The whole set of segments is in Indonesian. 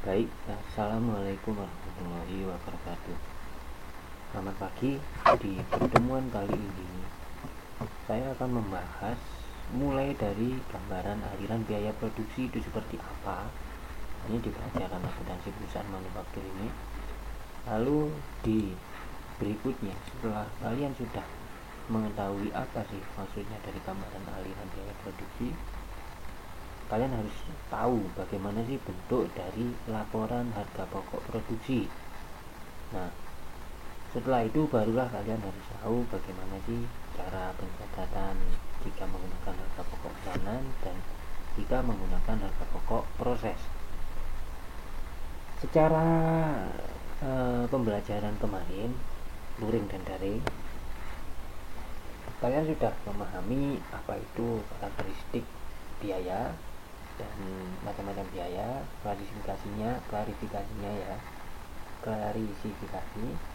Baik, assalamualaikum warahmatullahi wabarakatuh. Selamat pagi. Di pertemuan kali ini saya akan membahas mulai dari gambaran aliran biaya produksi itu seperti apa. Ini di pelajaran akuntansi perusahaan manufaktur ini. Lalu di berikutnya, setelah kalian sudah mengetahui apa sih maksudnya dari gambaran aliran biaya produksi, kalian harus tahu bagaimana sih bentuk dari laporan harga pokok produksi. Nah, setelah itu barulah kalian harus tahu bagaimana sih cara pencatatan jika menggunakan harga pokok pesanan dan jika menggunakan harga pokok proses. Secara pembelajaran kemarin, luring dan daring, kalian sudah memahami apa itu karakteristik biaya dan macam-macam biaya, klasifikasinya ya,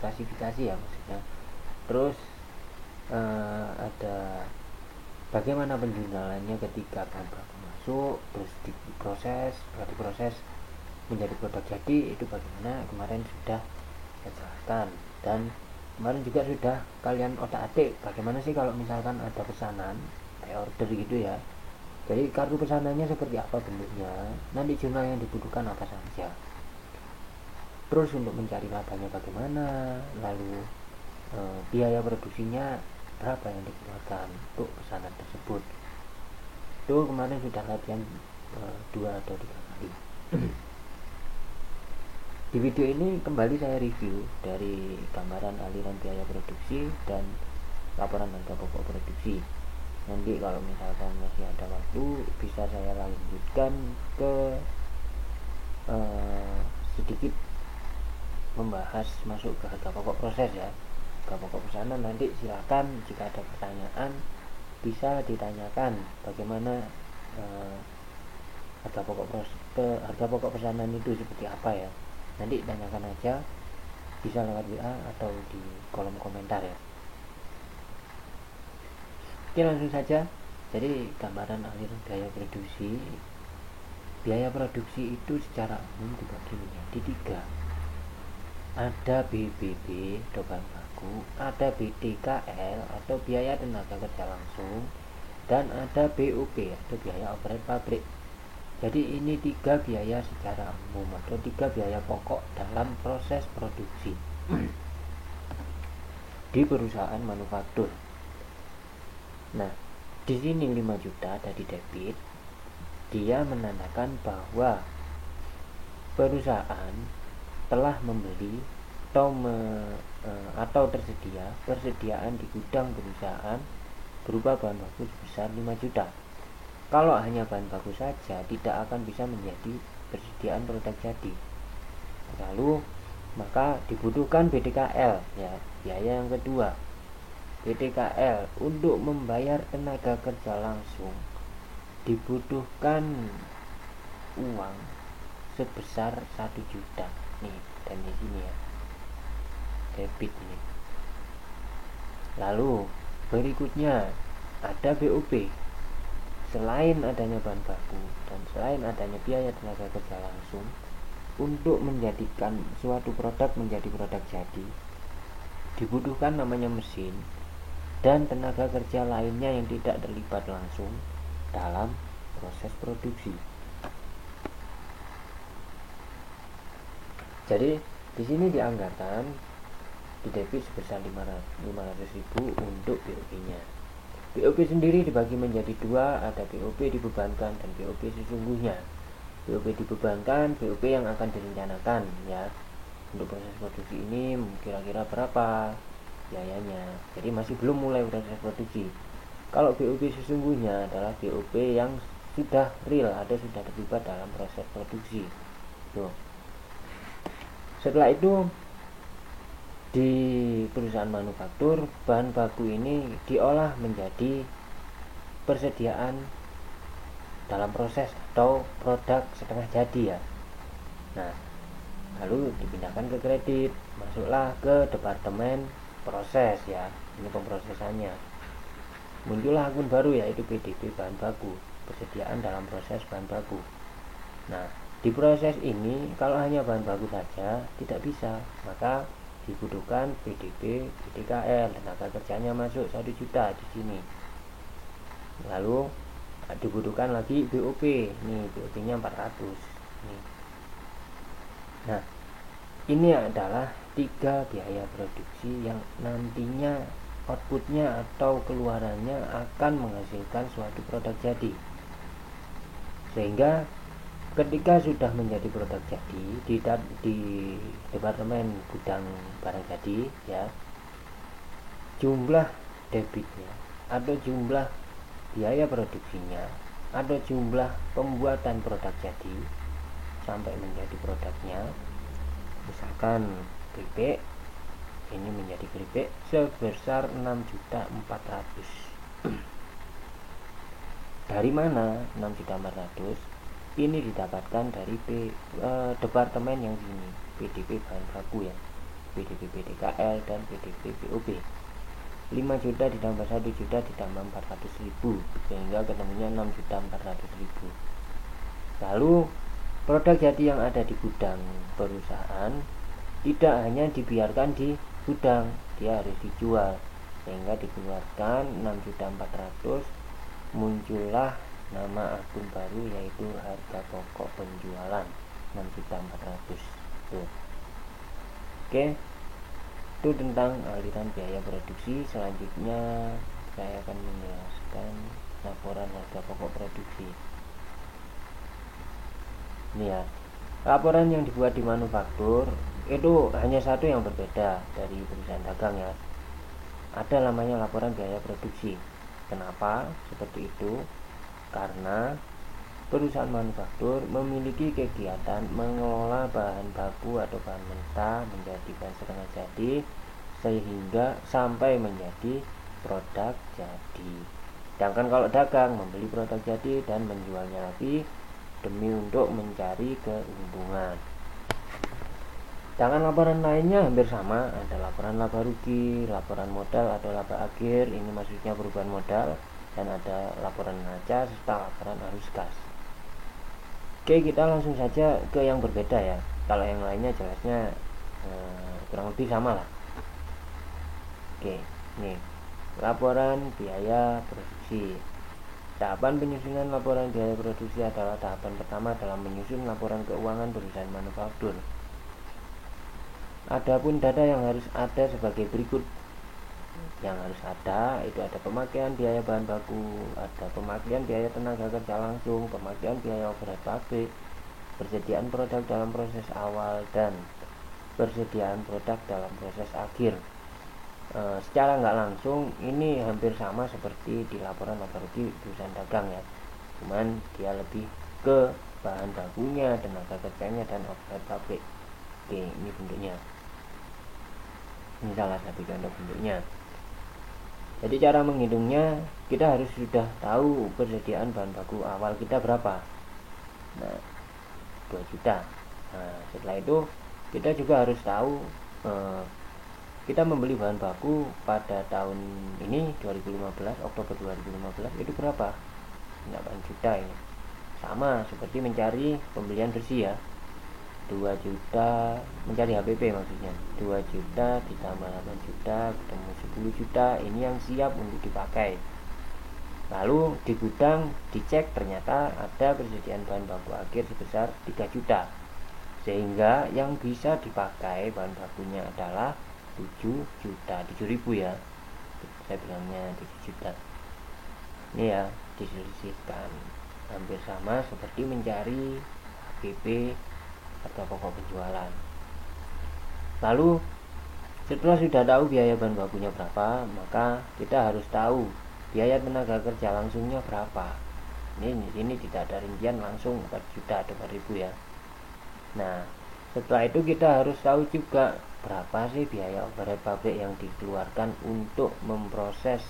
klasifikasi ya maksudnya. Terus ada bagaimana penjualannya ketika bahan baku masuk, terus diproses, setelah diproses menjadi produk jadi, itu bagaimana kemarin sudah saya jelaskan. Dan kemarin juga sudah kalian otak-atik bagaimana sih kalau misalkan ada pesanan order gitu ya. Jadi kartu pesanannya seperti apa bentuknya, nanti jurnal yang dibutuhkan apa saja, terus untuk mencari labanya bagaimana, lalu biaya produksinya berapa yang dikeluarkan untuk pesanan tersebut. Itu kemarin sudah latihan 2 atau 3 kali. Di video ini kembali saya review dari gambaran aliran biaya produksi dan laporan harga pokok produksi. Nanti kalau misalkan masih ada waktu bisa saya lanjutkan ke sedikit membahas masuk ke harga pokok proses ya, harga pokok pesanan. Nanti silakan jika ada pertanyaan bisa ditanyakan bagaimana harga pokok pesanan itu seperti apa ya. Nanti tanyakan aja, bisa lewat WA atau di kolom komentar ya. Oke, langsung saja. Jadi gambaran aliran biaya produksi. Biaya produksi itu secara umum dibagi menjadi 3. Ada BBB atau bahan baku, ada BDKL atau biaya tenaga kerja langsung, dan ada BOP atau biaya overhead pabrik. Jadi ini 3 biaya secara umum atau 3 biaya pokok dalam proses produksi di perusahaan manufaktur. Nah, di sini 5 juta ada di debit. Dia menandakan bahwa perusahaan telah membeli atau tersedia persediaan di gudang perusahaan berupa bahan baku sebesar 5 juta. Kalau hanya bahan baku saja tidak akan bisa menjadi persediaan produk jadi. Lalu maka dibutuhkan BDKL ya, biaya yang kedua. BDKL untuk membayar tenaga kerja langsung dibutuhkan uang sebesar 1 juta nih, dan di sini ya debit ini. Lalu berikutnya ada BOP. Selain adanya bahan baku dan selain adanya biaya tenaga kerja langsung untuk menjadikan suatu produk menjadi produk jadi, dibutuhkan namanya mesin dan tenaga kerja lainnya yang tidak terlibat langsung dalam proses produksi. Jadi di sini dianggarkan di debit sebesar 500.000 untuk BOP-nya. BOP sendiri dibagi menjadi 2, ada BOP dibebankan dan BOP sesungguhnya. BOP dibebankan, BOP yang akan direncanakan ya. Untuk proses produksi ini kira-kira berapa biayanya. Jadi masih belum mulai proses produksi. Kalau BOP sesungguhnya adalah BOP yang sudah real, sudah terlibat dalam proses produksi. Tuh. Setelah itu di perusahaan manufaktur bahan baku ini diolah menjadi persediaan dalam proses atau produk setengah jadi ya. Nah, lalu dipindahkan ke kredit, masuklah ke departemen proses ya, ini pemrosesannya. Muncullah akun baru yaitu PDB bahan baku, persediaan dalam proses bahan baku. Nah, Di proses ini kalau hanya bahan baku saja tidak bisa, maka dibutuhkan PDP, PDKL, tenaga kerjanya masuk 1 juta di sini. Lalu dibutuhkan lagi BOP, nih BOP-nya 400 nih. Nah, ini adalah 3 biaya produksi yang nantinya outputnya atau keluarannya akan menghasilkan suatu produk jadi. Sehingga ketika sudah menjadi produk jadi di departemen gudang barang jadi ya, jumlah debitnya atau jumlah biaya produksinya atau jumlah pembuatan produk jadi sampai menjadi produknya, misalkan keripik, ini menjadi keripik sebesar 6.400.000. Dari mana 6.400.000? Ini didapatkan dari departemen yang sini, PDP bahan baku ya, PDP PDKL dan PDP BOP. 5 juta ditambah 1 juta ditambah 400.000, sehingga ketemunya 6.400.000. Lalu produk jadi yang ada di gudang perusahaan tidak hanya dibiarkan di gudang, dia harus dijual, sehingga dikeluarkan 6.400.000. Muncullah nama akun baru yaitu harga pokok penjualan 6.400.000 tuh. Oke, itu tentang aliran biaya produksi. Selanjutnya saya akan menjelaskan laporan harga pokok produksi. Ini ya, laporan yang dibuat di manufaktur itu hanya satu yang berbeda dari perusahaan dagang ya, ada namanya laporan biaya produksi. Kenapa seperti itu? Karena perusahaan manufaktur memiliki kegiatan mengelola bahan baku atau bahan mentah menjadi bahan setengah jadi sehingga sampai menjadi produk jadi. Sedangkan kalau dagang membeli produk jadi dan menjualnya lagi demi untuk mencari keuntungan. Sedangkan laporan lainnya hampir sama, ada laporan laba rugi, laporan modal atau laba akhir, ini maksudnya perubahan modal, dan ada laporan neraca serta laporan arus kas. Oke, kita langsung saja ke yang berbeda ya. Kalau yang lainnya jelasnya kurang lebih sama lah. Oke, nih laporan biaya produksi. Tahapan penyusunan laporan biaya produksi adalah tahapan pertama dalam menyusun laporan keuangan perusahaan manufaktur. Adapun data yang harus ada sebagai berikut. Yang harus ada itu ada pemakaian biaya bahan baku, ada pemakaian biaya tenaga kerja langsung, pemakaian biaya overhead pabrik, persediaan produk dalam proses awal, dan persediaan produk dalam proses akhir. Secara nggak langsung ini hampir sama seperti di laporan laba rugi perusahaan dagang ya, cuman dia lebih ke bahan bakunya, tenaga kerjanya, dan overhead pabrik. Oke, ini bentuknya, ini salah satu contoh bentuknya. Jadi cara menghitungnya kita harus sudah tahu persediaan bahan baku awal kita berapa. Nah, 2 juta. Nah, setelah itu kita juga harus tahu kita membeli bahan baku pada tahun ini 2015, Oktober 2015 itu berapa? 8 juta ini. Sama seperti mencari pembelian bersih ya. 2 juta mencari HPP maksudnya, 2 juta ditambah 8 juta ketemu 10 juta, ini yang siap untuk dipakai. Lalu di gudang dicek ternyata ada persediaan bahan baku akhir sebesar 3 juta, sehingga yang bisa dipakai bahan bakunya adalah 7 juta, 7.000 ya, saya bilangnya 7 juta. Ini ya diselisihkan, hampir sama seperti mencari HPP harga pokok penjualan. Lalu setelah sudah tahu biaya bahan bakunya berapa, maka kita harus tahu biaya tenaga kerja langsungnya berapa. Ini di sini tidak ada rincian langsung 4 juta atau 4.000 ya. Nah, setelah itu kita harus tahu juga berapa sih biaya overhead pabrik yang dikeluarkan untuk memproses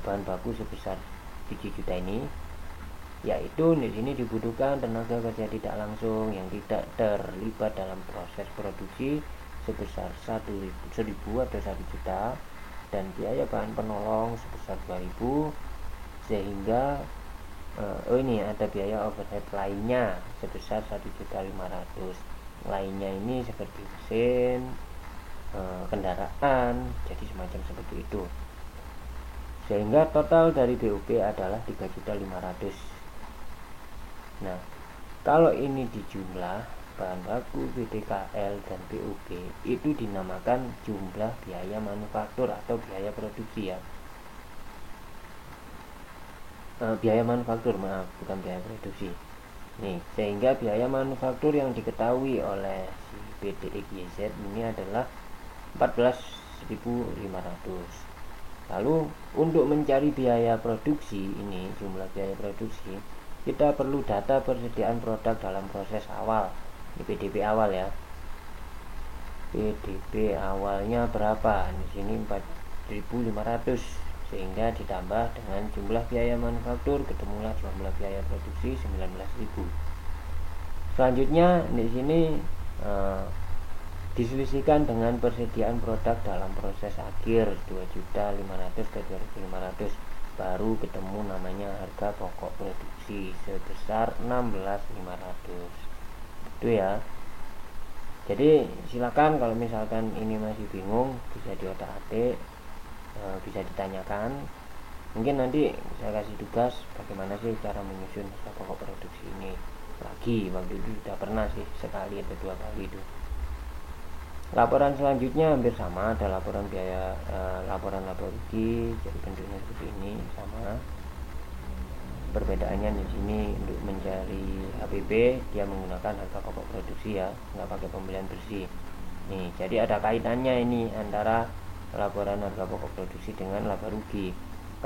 bahan baku sebesar 7 juta ini. Yaitu di sini dibutuhkan tenaga kerja tidak langsung yang tidak terlibat dalam proses produksi sebesar 1.000 atau 1 juta, dan biaya bahan penolong sebesar 2.000, sehingga ini ada biaya overhead lainnya sebesar 1.500.000. Lainnya ini seperti mesin, kendaraan, jadi semacam seperti itu. Sehingga total dari BOP adalah 3.500.000. Nah, kalau ini dijumlah bahan baku, BDKL dan BOP itu dinamakan jumlah biaya manufaktur atau biaya produksi ya. Biaya manufaktur, maaf, bukan biaya produksi. Nih, sehingga biaya manufaktur yang diketahui oleh si PDXYZ ini adalah 14.500. Lalu untuk mencari biaya produksi ini, jumlah biaya produksi, kita perlu data persediaan produk dalam proses awal. Ini PDP awal ya. PDP awalnya berapa? Di sini 4.500, sehingga ditambah dengan jumlah biaya manufaktur, ketemulah jumlah biaya produksi 19.000. Selanjutnya di sini diselisihkan dengan persediaan produk dalam proses akhir 2.500.000 ke 2.500.000, baru ketemu namanya harga pokok produksi sebesar 16.500. Itu ya. Jadi silakan kalau misalkan ini masih bingung, bisa diotak-atik, bisa ditanyakan. Mungkin nanti saya kasih tugas bagaimana sih cara menyusun harga pokok produksi ini lagi. Waktu itu sudah pernah sih, sekali atau 2 kali itu. Laporan selanjutnya hampir sama, ada laporan biaya, laporan laba rugi, jadi bentuknya seperti ini, sama. Perbedaannya di sini untuk mencari HPP dia menggunakan harga pokok produksi ya, nggak pakai pembelian bersih. Nih, jadi ada kaitannya ini antara laporan harga pokok produksi dengan laba rugi.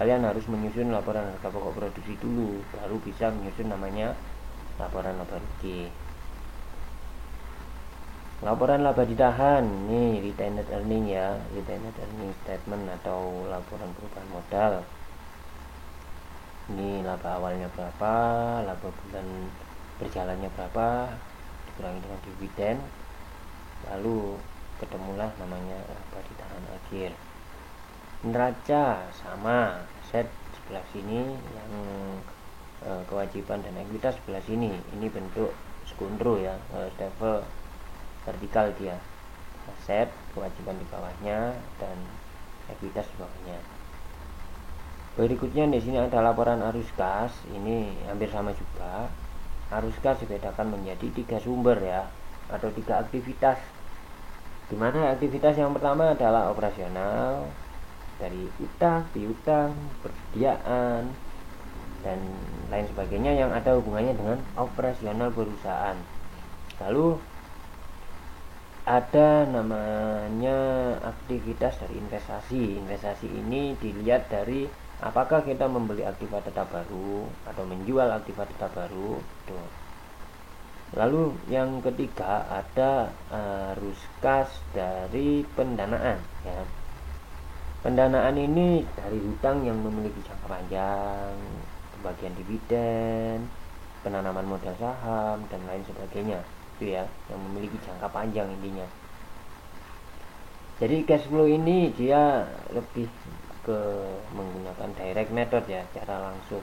Kalian harus menyusun laporan harga pokok produksi dulu, baru bisa menyusun namanya laporan laba rugi. Laporan laba ditahan, nih retained earning ya, retained earning statement atau laporan perubahan modal. Ini laba awalnya berapa, laba bulan berjalannya berapa, dikurangi dengan dividen, lalu ketemulah namanya laba ditahan akhir. Neraca sama, aset sebelah sini, yang kewajiban dan ekuitas sebelah sini. Ini bentuk skundro ya, level vertikal dia, aset kewajiban di bawahnya dan ekuitas di bawahnya. Berikutnya di sini ada laporan arus kas, ini hampir sama juga. Arus kas dibedakan menjadi 3 sumber ya, atau 3 aktivitas. Dimana aktivitas yang pertama adalah operasional, dari utang, piutang, persediaan, dan lain sebagainya yang ada hubungannya dengan operasional perusahaan. Lalu ada namanya aktivitas dari investasi. Investasi ini dilihat dari apakah kita membeli aktiva tetap baru atau menjual aktiva tetap baru. Tuh. Lalu yang ketiga ada arus kas dari pendanaan ya. Pendanaan ini dari hutang yang memiliki jangka panjang, pembagian dividen, penanaman modal saham dan lain sebagainya. Itu ya, yang memiliki jangka panjang intinya. Jadi cash flow ini dia lebih ke menggunakan direct method ya, cara langsung.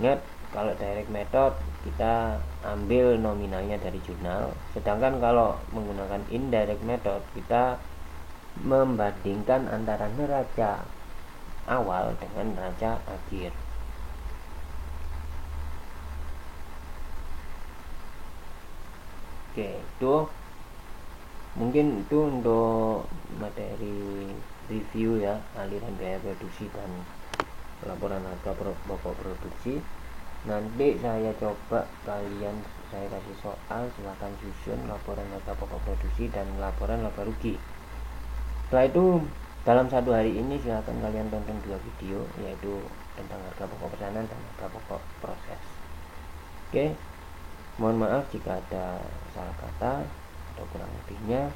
Ingat, kalau direct method kita ambil nominalnya dari jurnal, sedangkan kalau menggunakan indirect method kita membandingkan antara neraca awal dengan neraca akhir. Oke, itu mungkin itu untuk materi review ya, aliran biaya produksi dan laporan harga pokok produksi. Nanti saya coba saya kasih soal, silahkan susun laporan harga pokok produksi dan laporan laba rugi. Setelah itu dalam 1 hari ini silahkan kalian tonton 2 video, yaitu tentang harga pokok pesanan dan harga pokok proses. Oke, mohon maaf jika ada salah kata atau kurang lebihnya.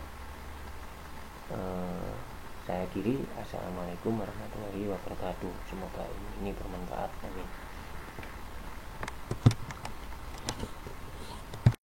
Saya akhiri. Assalamualaikum warahmatullahi wabarakatuh. Semoga ini bermanfaat. Amin.